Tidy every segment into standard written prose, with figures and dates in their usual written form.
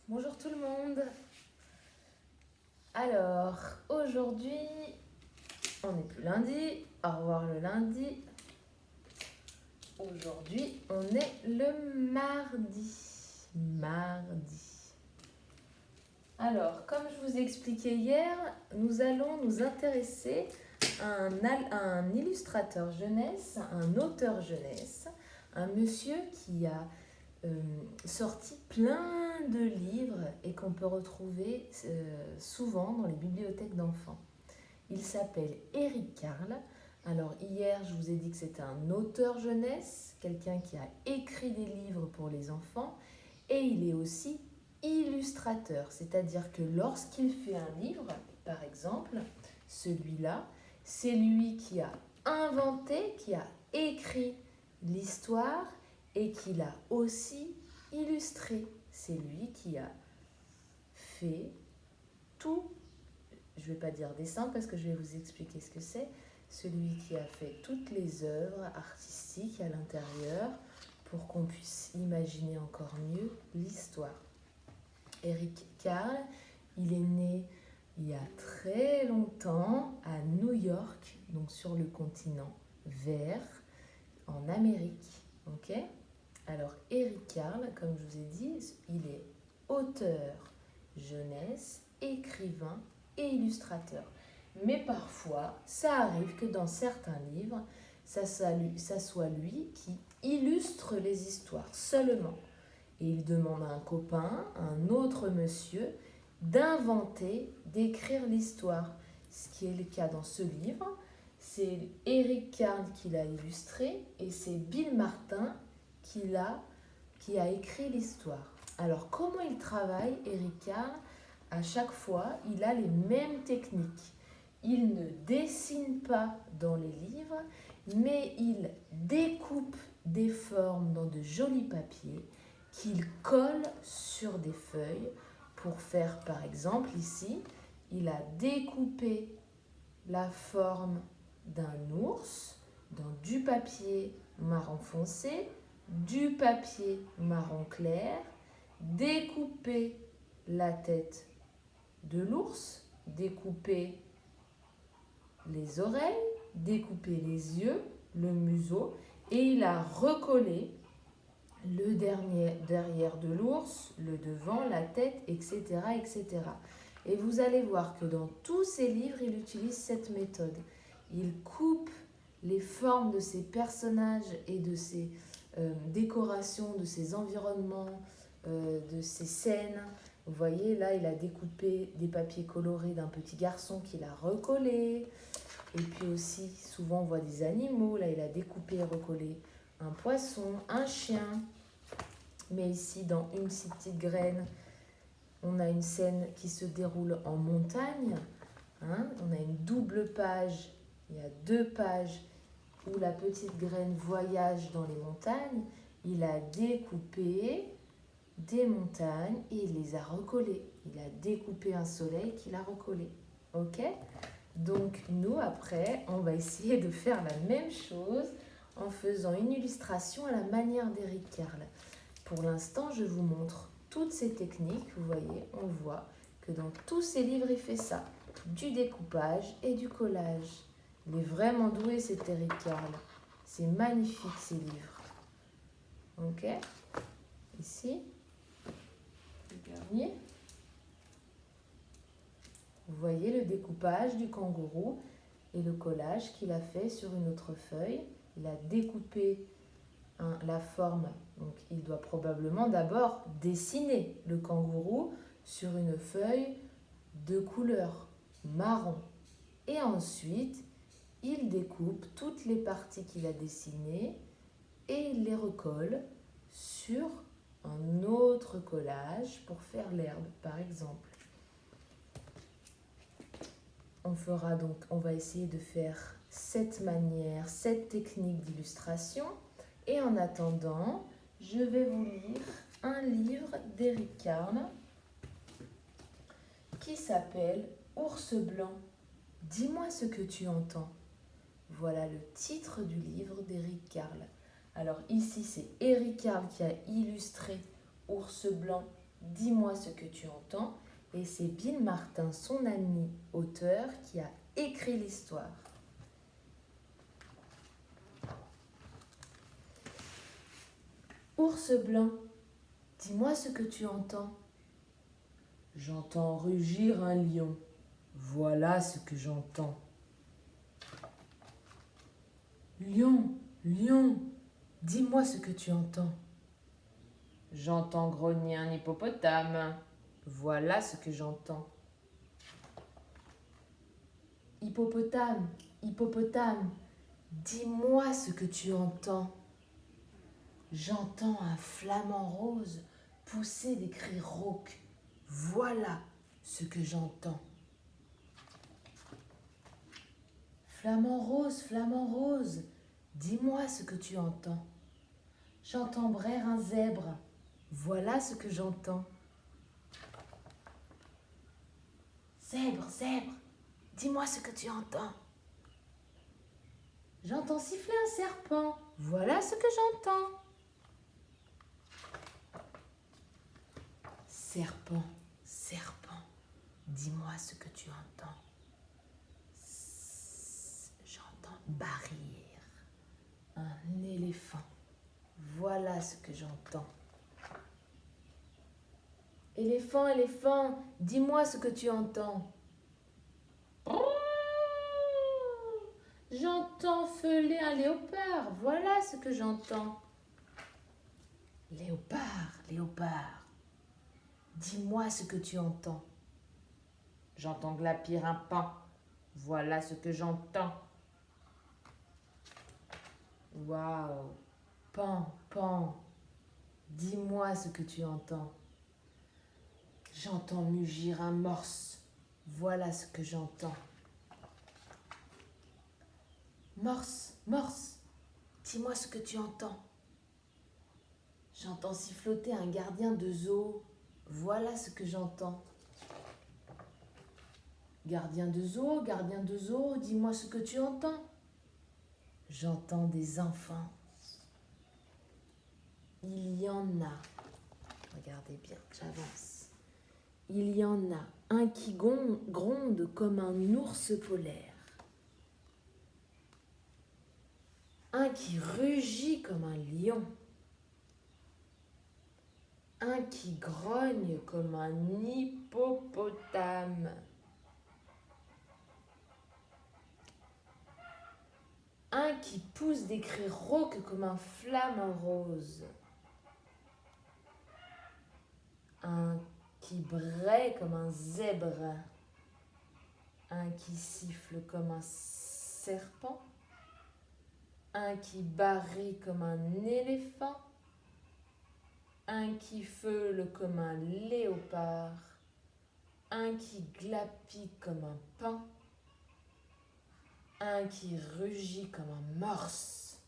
Bonjour tout le monde. Alors, aujourd'hui, on n'est plus lundi. Au revoir le lundi. Aujourd'hui, on est le mardi. Alors, comme je vous ai expliqué hier, nous allons nous intéresser à un illustrateur jeunesse, un auteur jeunesse, un monsieur qui a sorti plein de livres et qu'on peut retrouver souvent dans les bibliothèques d'enfants. Il s'appelle Éric Carle. Alors hier, je vous ai dit que c'était un auteur jeunesse, quelqu'un qui a écrit des livres pour les enfants, et il est aussi illustrateur, c'est-à-dire que lorsqu'il fait un livre, par exemple, celui-là, c'est lui qui a inventé, qui a écrit l'histoire et qui l'a aussi illustré. C'est lui qui a fait tout, je ne vais pas dire dessin parce que je vais vous expliquer ce que c'est, celui qui a fait toutes les œuvres artistiques à l'intérieur pour qu'on puisse imaginer encore mieux l'histoire. Éric Carle, il est né il y a très longtemps à New York, donc sur le continent vert, en Amérique. Ok ? Alors, Éric Carle, comme je vous ai dit, il est auteur jeunesse, écrivain et illustrateur. Mais parfois, ça arrive que dans certains livres, ça soit lui qui illustre les histoires seulement. Et il demande à un copain, un autre monsieur, d'inventer, d'écrire l'histoire. Ce qui est le cas dans ce livre, c'est Éric Carle qui l'a illustré et c'est Bill Martin qui a écrit l'histoire. Alors, comment il travaille, Éric Carle? À chaque fois, il a les mêmes techniques. Il ne dessine pas dans les livres, mais il découpe des formes dans de jolis papiers qu'il colle sur des feuilles pour faire, par exemple, ici, il a découpé la forme d'un ours dans du papier marron foncé, du papier marron clair, découper la tête de l'ours, découper les oreilles, découper les yeux, le museau, et il a recollé le derrière de l'ours, le devant, la tête, etc., etc. Et vous allez voir que dans tous ses livres, il utilise cette méthode. Il coupe les formes de ses personnages et de ses décorations, de ses environnements, de ses scènes. Vous voyez, là, il a découpé des papiers colorés d'un petit garçon qu'il a recollé. Et puis aussi, souvent, on voit des animaux. Là, il a découpé et recollé un poisson, un chien. Mais ici, dans Une si petite graine, on a une scène qui se déroule en montagne. On a une double page. Il y a 2 pages où la petite graine voyage dans les montagnes. Il a découpé des montagnes et il les a recollées. Il a découpé un soleil qu'il a recollé. Ok ? Donc nous, après, on va essayer de faire la même chose en faisant une illustration à la manière d'Éric Carle. Pour l'instant, je vous montre toutes ces techniques. Vous voyez, on voit que dans tous ses livres, il fait ça. Du découpage et du collage. Il est vraiment doué, cet Éric Carle. C'est magnifique, ces livres. Ok ? Ici, le dernier. Vous voyez le découpage du kangourou et le collage qu'il a fait sur une autre feuille. Il a découpé la forme. Donc, il doit probablement d'abord dessiner le kangourou sur une feuille de couleur marron. Et ensuite, il découpe toutes les parties qu'il a dessinées et il les recolle sur un autre collage pour faire l'herbe, par exemple. On va essayer de faire cette technique d'illustration. Et en attendant, je vais vous lire un livre d'Éric Carle qui s'appelle Ours blanc. Dis-moi ce que tu entends. Voilà le titre du livre d'Éric Carle. Alors ici, c'est Éric Carle qui a illustré Ours blanc dis-moi ce que tu entends. Et c'est Bill Martin, son ami auteur, qui a écrit l'histoire. Ours blanc, dis-moi ce que tu entends. J'entends rugir un lion. Voilà ce que j'entends. Lion, lion, dis-moi ce que tu entends. J'entends grogner un hippopotame. Voilà ce que j'entends. Hippopotame, hippopotame, dis-moi ce que tu entends. J'entends un flamant rose pousser des cris rauques. Voilà ce que j'entends. Flamant rose, dis-moi ce que tu entends. J'entends braire un zèbre. Voilà ce que j'entends. Zèbre, zèbre, dis-moi ce que tu entends. J'entends siffler un serpent. Voilà ce que j'entends. Serpent, serpent, dis-moi ce que tu entends. J'entends barrir un éléphant. Voilà ce que j'entends. Éléphant, éléphant, dis-moi ce que tu entends. J'entends feuler un léopard. Voilà ce que j'entends. Léopard, léopard, dis-moi ce que tu entends. J'entends glapir un paon. Voilà ce que j'entends. Waouh, paon, paon, dis-moi ce que tu entends. J'entends mugir un morse. Voilà ce que j'entends. Morse, morse, dis-moi ce que tu entends. J'entends siffloter un gardien de zoo. Voilà ce que j'entends. Gardien de zoo, dis-moi ce que tu entends. J'entends des enfants. Il y en a. Regardez bien, j'avance. Il y en a un qui gronde comme un ours polaire. Un qui rugit comme un lion. Un qui grogne comme un hippopotame. Un qui pousse des cris rauques comme un flamant rose. Un qui braie comme un zèbre. Un qui siffle comme un serpent. Un qui barille comme un éléphant. Un qui feule comme un léopard. Un qui glapit comme un paon. Un qui rugit comme un morse.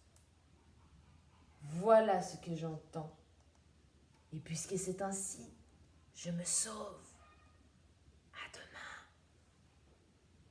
Voilà ce que j'entends. Et puisque c'est ainsi, je me sauve.